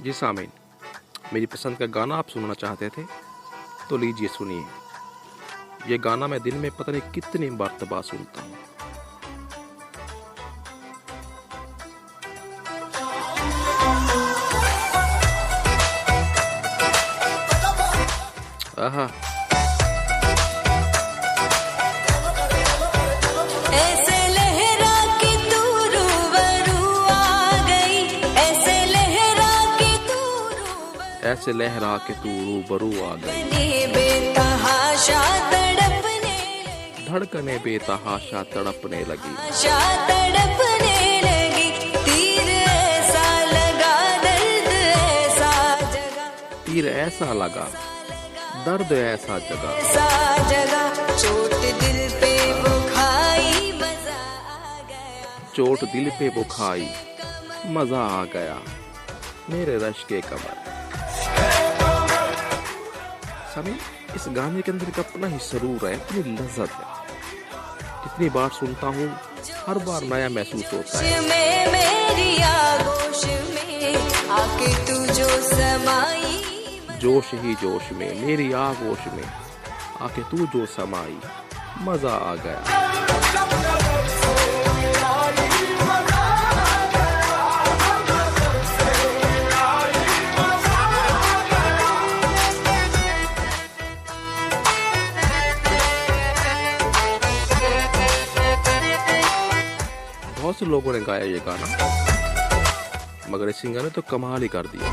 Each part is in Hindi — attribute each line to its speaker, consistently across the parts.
Speaker 1: जी सामीन, मेरी पसंद का गाना आप सुनना चाहते थे तो लीजिए सुनिए। ये गाना मैं दिन में पता नहीं कितनी मर्तबा सुनता हूँ। आहा,
Speaker 2: ऐसे लहरा के तू रूबरू आ गई, ऐसे लहरा के तू
Speaker 1: ऐसे लहरा के तू रूबरू आ गई,
Speaker 2: बेतहाशा तड़पने लगी,
Speaker 1: धड़कने बेतहाशा तड़पने लगी,
Speaker 2: आशा तड़पने लगी। तीर ऐसा लगा, दर्द ऐसा जगा,
Speaker 1: तीर ऐसा लगा, दर्द ऐसा जगा,
Speaker 2: ऐसा जगा, चोट दिल पे वो खाई, मजा आ गया,
Speaker 1: चोट दिल पे वो खाई, मजा आ गया, मेरे रश के कमर। समी, इस गाने के अंदर एक अपना ही सरूर है, अपनी लज्जत है। जितनी बार सुनता हूँ हर बार नया महसूस होता है।
Speaker 2: में मेरी आगोश में आके तू जो समाई,
Speaker 1: जोश ही जोश में मेरी आगोश में आके तू जो समाई, मजा आ गया। बहुत से लोगों ने गाया ये गाना, मगर इस सिंगर ने तो कमाल ही कर दिया।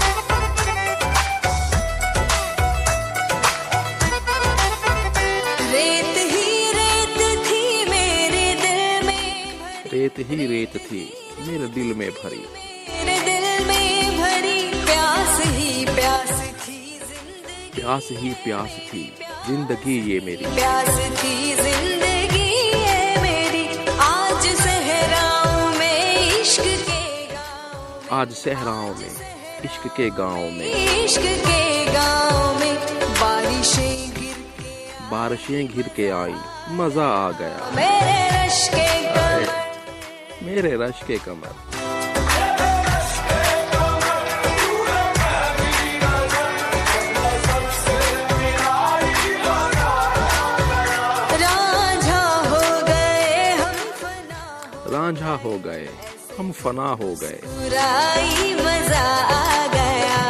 Speaker 2: रेत ही रेत थी मेरे दिल में,
Speaker 1: रेत ही रेत थी मेरे दिल में भरी,
Speaker 2: मेरे दिल में भरी, प्यास ही प्यास थी जिंदगी,
Speaker 1: प्यास ही प्यास थी जिंदगी ये मेरी,
Speaker 2: प्यास थी जिंदगी ये मेरी। आज सहराओं में इश्क के गाँव में,
Speaker 1: आज सहराओं में इश्क के गाँव में,
Speaker 2: इश्क के गाँव में
Speaker 1: बारिशें घिर के आई, मजा आ गया,
Speaker 2: मेरे रश के कमर,
Speaker 1: मेरे रश के कमर।
Speaker 2: रांझा हो गए हम फना,
Speaker 1: रांझा हो गए हम फना हो गए,
Speaker 2: बुराई मजा आ गया,